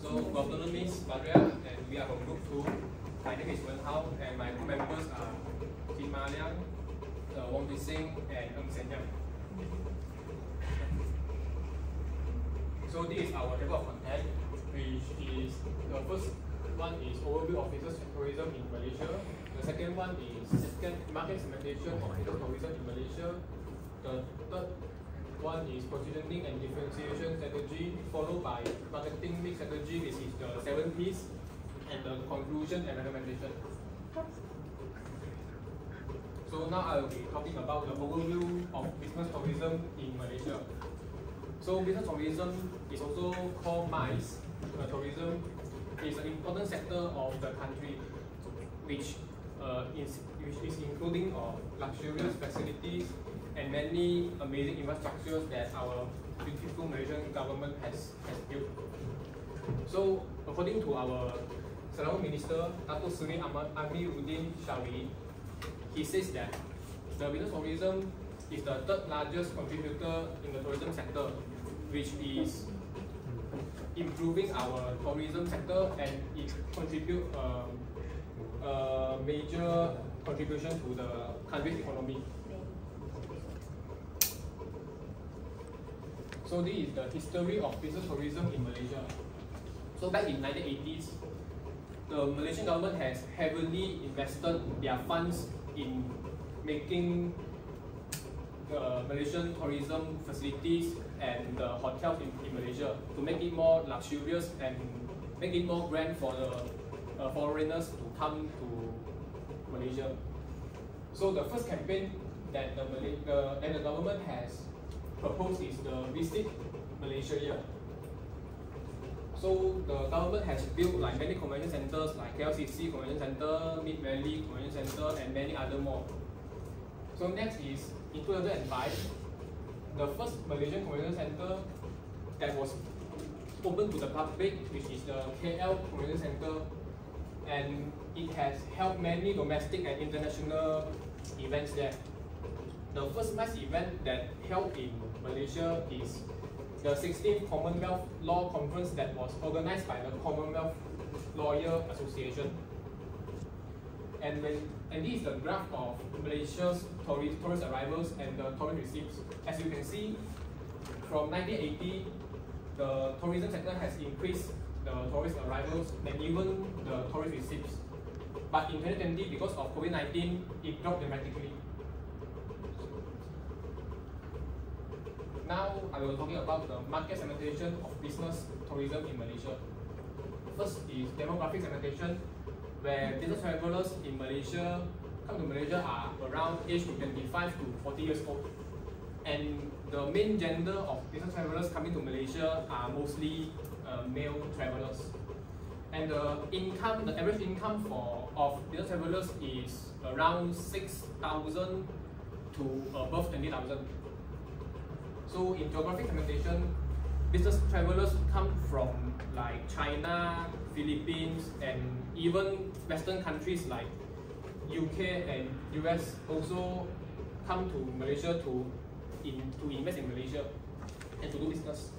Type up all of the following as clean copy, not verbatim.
So, good afternoon, Ms. Maria, and we are from Group 2. My name is Wen Hao, and my group members are Kim Ma Liang, Wong Wei Sing, and Ng Sen Yang. So, this is our table of content, which is the first one is overview of business tourism in Malaysia. The second one is market segmentation of business tourism in Malaysia. The third one is positioning and differentiation strategy, followed by marketing mix strategy, which is the 7 P's, and the conclusion and recommendation. So now I will be talking about the overview of business tourism in Malaysia. So business tourism is also called MICE. Tourism is an important sector of the country, which is including luxurious facilities and many amazing infrastructures that our beautiful Malaysian government has built. So, according to our Selangor Minister, Dato' Seri Amiruddin Shawi, he says that the business tourism is the third largest contributor in the tourism sector, which is improving our tourism sector, and it contributes a major contribution to the country's economy. So this is the history of business tourism in Malaysia. So back in 1980s, the Malaysian government has heavily invested their funds in making the Malaysian tourism facilities and the hotels in Malaysia to make it more luxurious and make it more grand for the foreigners to come to Malaysia. So the first campaign that the government has proposed is the Visit Malaysia Year. So the government has built like many convention centers like KLCC Convention Center, Mid Valley Convention Center, and many other more. So next is in 2005, the first Malaysian Convention Center that was open to the public, which is the KL Convention Center, and it has held many domestic and international events there. The first mass event that held in Malaysia is the 16th Commonwealth Law Conference that was organized by the Commonwealth Lawyer Association. And this is the graph of Malaysia's tourist arrivals and the tourist receipts. As you can see, from 1980, the tourism sector has increased the tourist arrivals and even the tourist receipts. But in 2020, because of COVID-19, it dropped dramatically. Now I will be talking about the market segmentation of business tourism in Malaysia. First is demographic segmentation, where business travelers in Malaysia come to Malaysia are around age 25 to 40 years old. And the main gender of business travelers coming to Malaysia are mostly male travelers. And the average income of business travelers is around 6,000 to above 20,000. So in geographic segmentation, business travelers come from like China, Philippines, and even Western countries like UK and US also come to Malaysia to invest in Malaysia and to do business.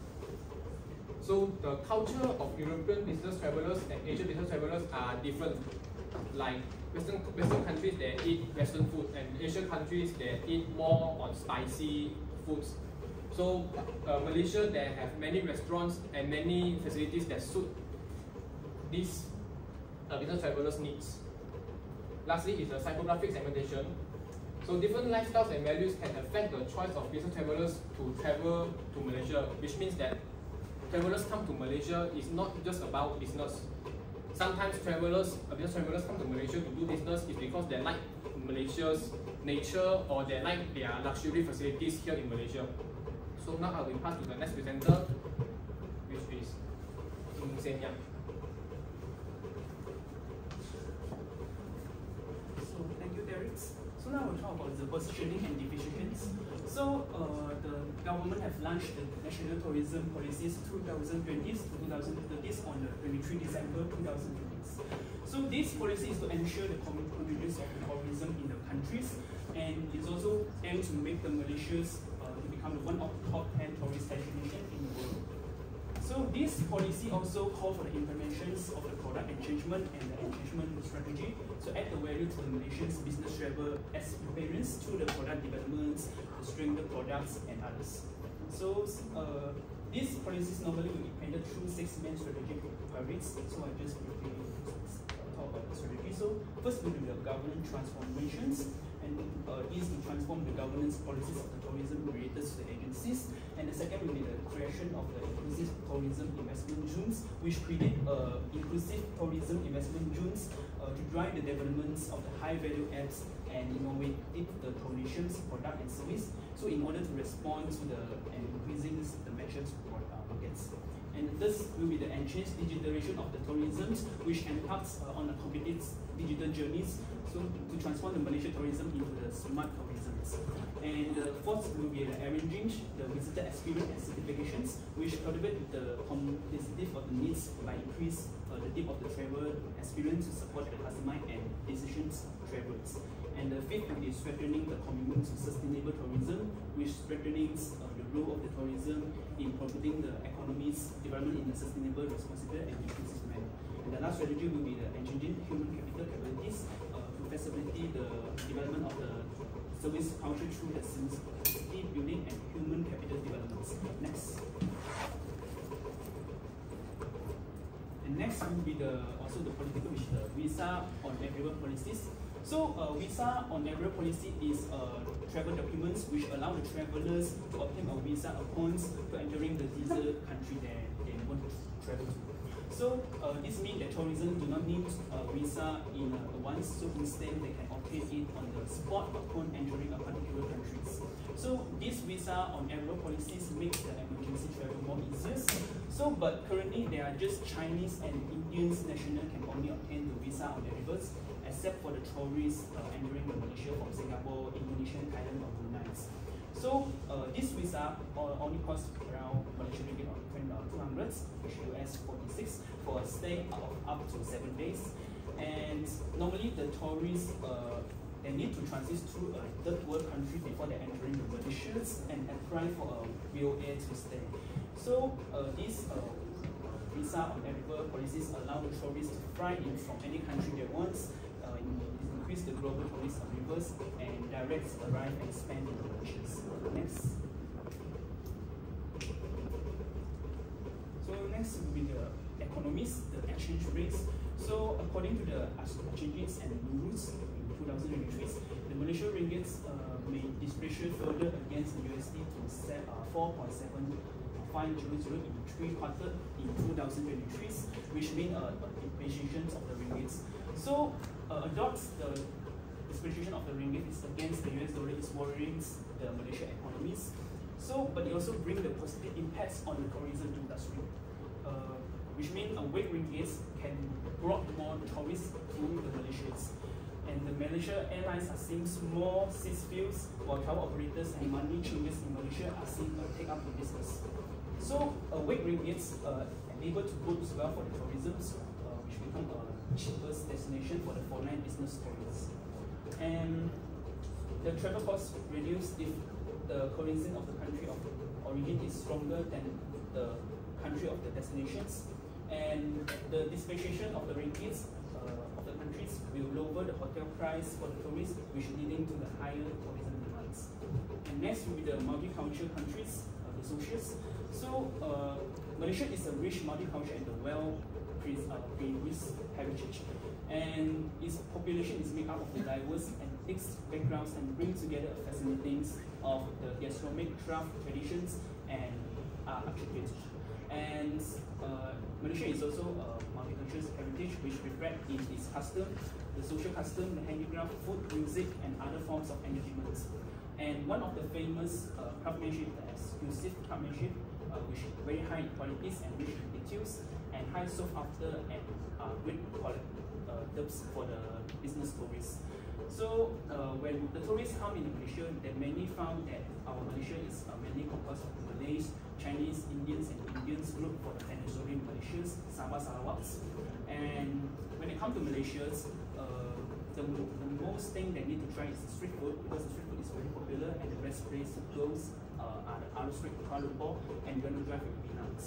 So the culture of European business travelers and Asian business travelers are different. Like Western countries, they eat Western food, and Asian countries, they eat more on spicy foods. So Malaysia, they have many restaurants and many facilities that suit these business travelers' needs. Lastly is the psychographic segmentation. So different lifestyles and values can affect the choice of business travelers to travel to Malaysia, which means that travelers come to Malaysia is not just about business. Sometimes business travelers come to Malaysia to do business is because they like Malaysia's nature or they like their luxury facilities here in Malaysia. So now I will pass to the next presenter, which is Ng Sen Yang. So thank you, Derek. So now we'll talk about the positioning and divisions. So the government have launched the National Tourism Policies 2020s to 2030s on the 23 December 2020. So this policy is to ensure the convenience of the tourism in the countries, and it's also aimed to make the Malaysia's become one of the top 10 tourist destinations in the world. So So this policy also calls for the implementations of the product entrenchment and the entrenchment strategy to add the value to the Malaysians business travel experience through the product developments, the strength of products and others. So these policies normally will be painted through 6 main strategic priorities. So I just briefly talk about the strategy. So first will be the governance transformations, and is to transform the governance policies of the tourism related to the agencies. And the second will be the creation of the inclusive tourism investment zones, which create inclusive tourism investment zones to drive the developments of the high value apps and innovate the tourism product and service. So in order to respond to the increasing the measures for markets. And this will be the enhanced digitalization of the tourism, which impacts on the competitive digital journeys, so to transform the Malaysia tourism into the smart tourism. And the fourth will be the arranging the visitor experience and certifications, which cultivate the complexity of the needs by increase the depth of the travel experience to support the customer and decisions travelers. And the fifth will be strengthening the commitment to sustainable tourism, which strengthens the role of the tourism in promoting the economy's development in a sustainable, responsible, and inclusive manner. And the last strategy will be the enhancing human capital capabilities to facilitate the development of the service culture through the capacity building and human capital developments. Next. And next will be also the political, which is the visa on arrival policies. So visa on arrival policy is travel documents which allow the travelers to obtain a visa upon to entering the visa country that they want to travel to. So this means that tourism do not need a visa in once, so instead they can obtain it on the spot upon entering a particular country. So this visa on arrival policies makes the emergency travel more easier. So but currently there are just Chinese and Indians national can only obtain the visa on arrivals, except for the tourists entering Malaysia from Singapore, Indonesia, Thailand, or Brunei. So this visa only costs around Malaysian ringgit of 200, which is US 46, for a stay of up to 7 days. And normally the tourists they need to transit through a third world country before they entering the Malaysia and apply for a VOA to stay. So this visa on arrival policies allow the tourists to fly in from any country they want, increase the global tourist arrivals, and direct arrive and spend in the Malaysia. Next. So next will be the economies, the exchange rates. So according to the exchanges and rules in 2023, the Malaysian ringgits may depreciate further against the USD to 4.7500 in 3 quarters in 2023, which means depreciation of the ringgits. So adopts the depreciation of the ringgit is against the US dollar is worrying the Malaysian economies. So, but it also brings the positive impacts on the tourism industry, which means a weak ringgit can bring more tourists to the Malaysians. And the Malaysia Airlines are seeing more seat fills, while travel operators and money changers in Malaysia are seeing take up the business. So a weak ringgit able to boost well for the tourism, which become a cheapest destination for the foreign business tourists. And the travel costs reduce if the currency of the country of origin is stronger than the country of the destinations. And the depreciation of the ringgits of the countries will lower the hotel price for the tourists, which leading to the higher tourism demands. And next will be the multicultural countries, the socials. So Malaysia is a rich multicultural and a well-preserved heritage, and its population is made up of the diverse and mixed backgrounds and bring together a fascinating of the gastronomic craft traditions and architecture. And Malaysia is also a multicultural heritage which reflects in its custom, the social custom, the handicraft, food, music, and other forms of entertainment. And one of the famous craftsmanship, the exclusive craftsmanship, which is very high in qualities and rich in details, and high sought after and great quality for the business tourists. So when the tourists come in Malaysia, they mainly found that our Malaysia is mainly composed of Malays, Chinese, Indians, and Indians group for the Peninsular Malaysians, Sabah, Sarawaks. And when they come to Malaysia, the most thing they need to try is the street food, because the street food is very popular, and the best place to go are the Arab Street, Kuala Lumpur, and Ganu Drive in Penang.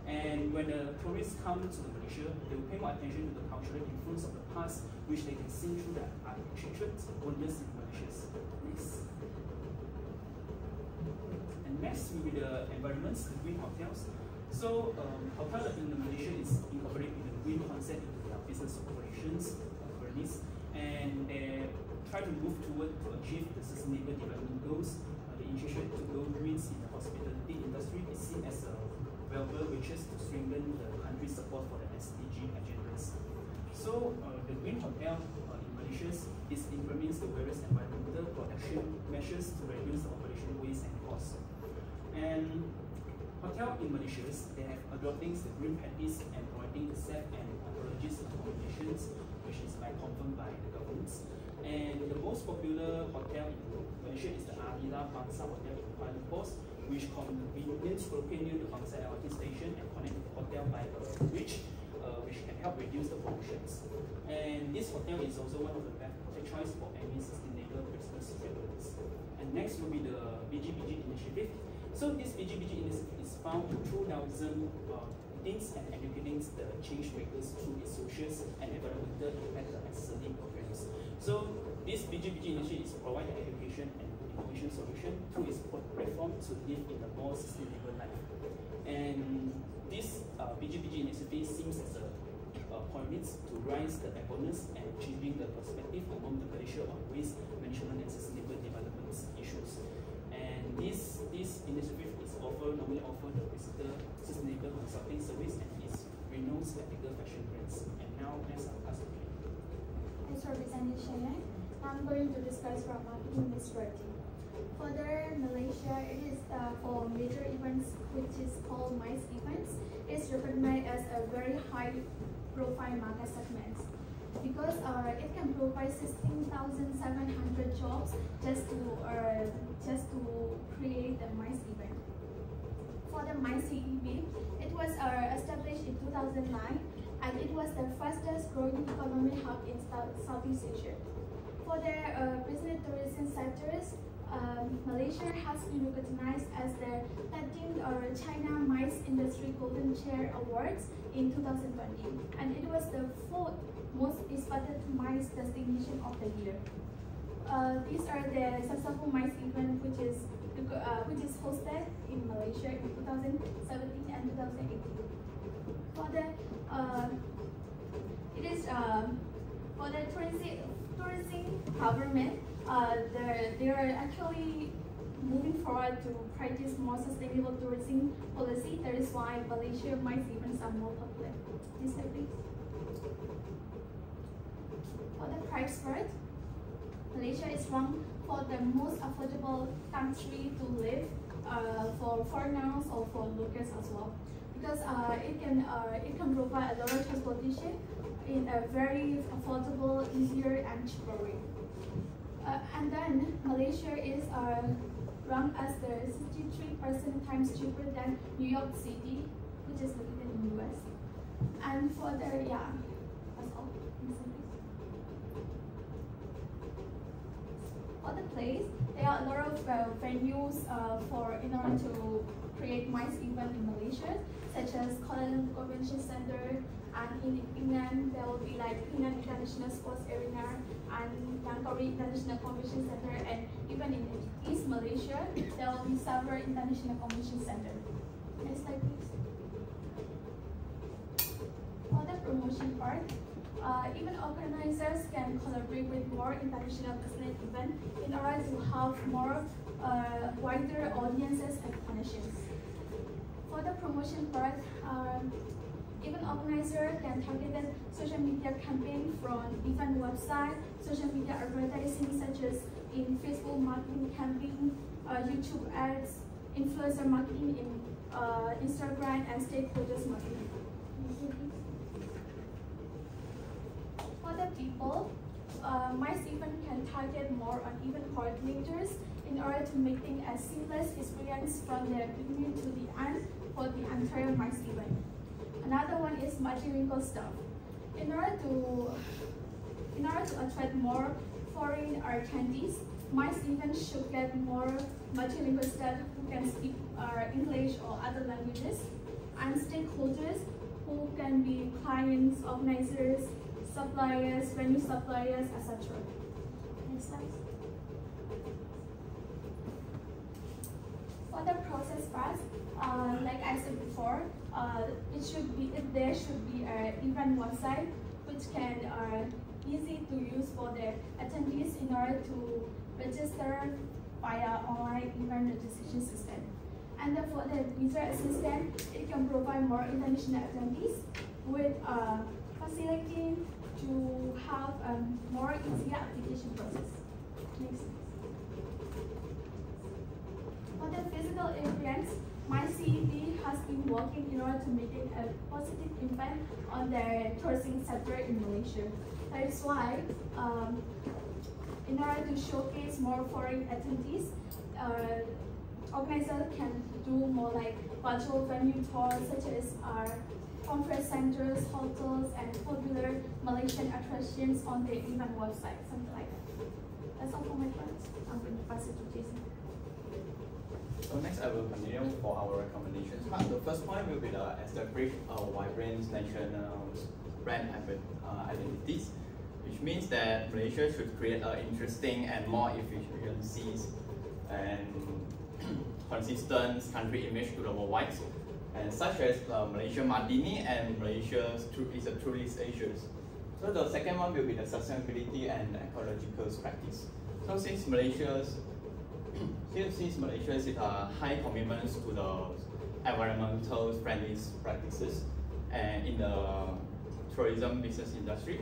And when the tourists come to Malaysia, they will pay more attention to the cultural influence of the past, which they can see through the architecture wonders in Malaysia. Next. And next will be the environments, the green hotels. So, hotel in Malaysia is incorporating the green concept into their business operations, and they try to move toward to achieve the sustainable development goals. The initiative to go green in the hospitality industry is seen as a valuable riches to strengthen the country's support for the SDG agendas. So, the green hotel in Malaysia implements the various environmental protection measures to reduce the operational waste and costs. And hotel in Malaysia, they have adopting the green practice and providing the safe and ecological accommodations, which is confirmed by the government. And the most popular hotel in Malaysia is the Adila Bangsa Hotel in Kuala Lumpur, which conveniently located near the Bangsa LRT station and connect the hotel by a bridge, which can help reduce the pollutions. And this hotel is also one of the best choice for any sustainable business travelers. And next will be the BGBG initiative. So this BGBG initiative is found to 2,000 things and educating the change makers through its social and environmental impact accessibility programs. So this BGBG initiative is providing education and information solution through its platform to live in a more sustainable life. And this BGBG initiative seems as a point to raise the awareness and achieving the perspective among the Malaysia on waste management and sustainable development issues. And this initiative is normally offer the visitor sustainable consulting service and is renowned ethical fashion brands. And now next I'll pass to you. Thanks for presentation. I'm going to discuss from marketing strategy. Further, Malaysia, it is for major events which is called MICE events. It's recognized as a very high profile market segment because it can provide 16,700 jobs just to create the MICE event. For the MICE event, it was established in 2009 and it was the fastest growing economic hub in Southeast Asia. For the business tourism sectors, Malaysia has been recognized as the 13th China MICE Industry Golden Chair Awards in 2020, and it was the 4th most expected MICE destination of the year. These are the successful MICE event which is hosted in Malaysia in 2017 and 2018. For the for the tourism government, they are actually moving forward to practice more sustainable tourism policy. That is why Malaysia MICE events are more popular. Next slide, please. For the price part, Malaysia is ranked for the most affordable country to live for foreigners or for locals as well, because it can provide a lot of transportation in a very affordable, easier, and cheaper way. And then Malaysia is ranked as the 63% times cheaper than New York City, which is located in the US. And for the that's all. For the place, there are a lot of venues in order to create MICE event in Malaysia, such as Kuala Lumpur Convention Center, and in Penang there will be like Penang International Sports Arena and Langkawi International Convention Center, and even in East Malaysia there will be several international convention centers. Next slide, please. For the promotion part, even organizers can collaborate with more international business events in order to have more wider audiences and connections. For the promotion part, even organizer can target social media campaign from event website, social media advertising such as in Facebook marketing campaign, YouTube ads, influencer marketing in Instagram, and stakeholders marketing. For the people, MICE event can target more on event coordinators in order to make things a seamless experience from the beginning to the end for the entire MICE event. Another one is multilingual staff. In order to attract more foreign attendees, MICE events should get more multilingual staff who can speak English or other languages. and stakeholders who can be clients, organizers, suppliers, venue suppliers, etc. Next slide. For the process part, like I said before, there should be an event website which can easy to use for the attendees in order to register via online event registration system. And then for the user assistant, it can provide more international attendees with facilitating to have a more easier application process. Next. For the physical events, MyCEP has been working in order to make it a positive impact on the tourism sector in Malaysia. That is why, in order to showcase more foreign attendees, organizers can do more like virtual venue tours such as conference centers, hotels, and popular Malaysian attractions on the event website, something like that. That's all for my part. I'm going to pass it to Jason. So next I will continue for our recommendations. The first point will be the establish a vibrant national brand identities, which means that Malaysia should create an interesting and more efficient and consistent country image to the worldwide, and such as Malaysia Madini and Malaysia is a tourist Asia. So the second one will be the sustainability and ecological practice. So since Malaysia is a high commitments to the environmental friendly practices and in the tourism business industry,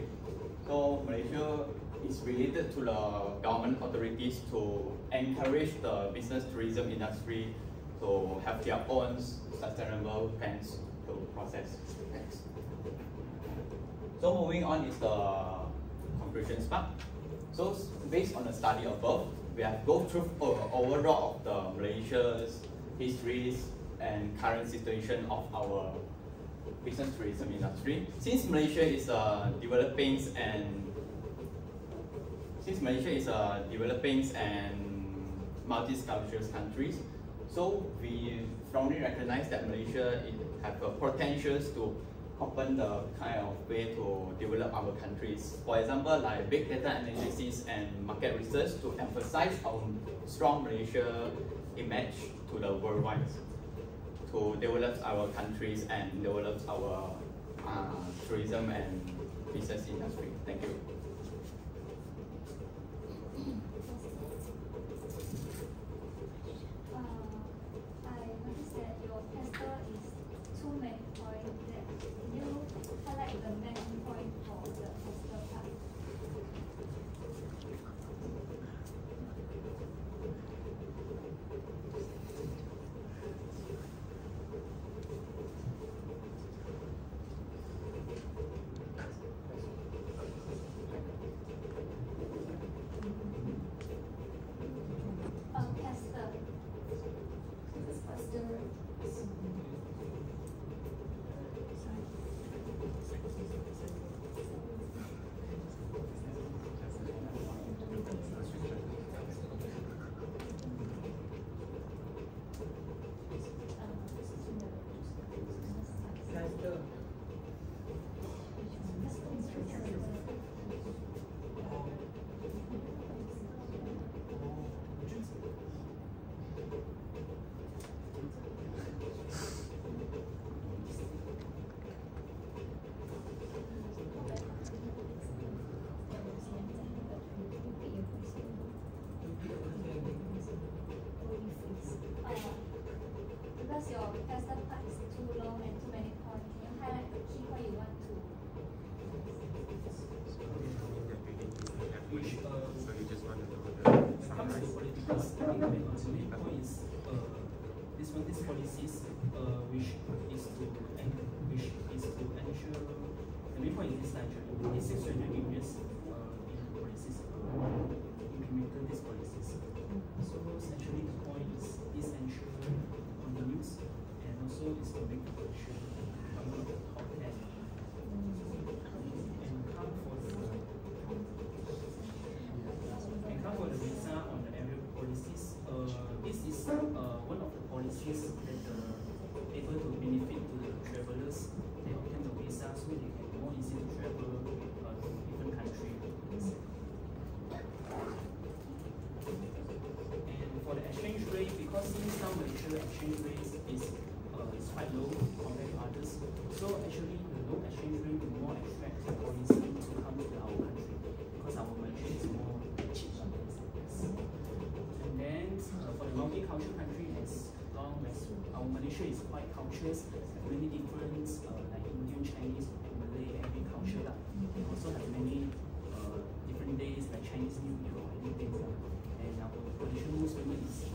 so Malaysia is related to the government authorities to encourage the business tourism industry to have their own sustainable plans to process. Next. So moving on is the conclusions part. So based on the study above, we have go through overall of the Malaysia's histories and current situation of our business tourism industry. Since Malaysia is a developing and multi-cultural countries, so we strongly recognize that Malaysia have a potential to open the kind of way to develop our countries. For example, like big data analysis and market research to emphasize our strong Malaysia image to the worldwide, to develop our countries and develop our tourism and business industry. Thank you. I noticed that your tester is too many points. Can you highlight the main point for the tester part? Because your tester part is too long and too many points, can you highlight the key point you want to? Comes to political statement, the main point is these policies which is to ensure the main point is this actually these 600 areas in policies implemented these policies. So essentially the point is ensure continues and also is to make the position among the top 10 and come for the visa on the area policies. This is one of the policies that able to benefit to the exchange rate is quite low compared to others. So actually, the low exchange rate will more attract tourism to come to our country because our Malaysia is more cheap. And then for the multicultural country, as long as our Malaysia is quite cultures, many different like Indian, Chinese, Malay, every culture. We also have many different days like Chinese New Year or anything. And our Malaysian Muslim is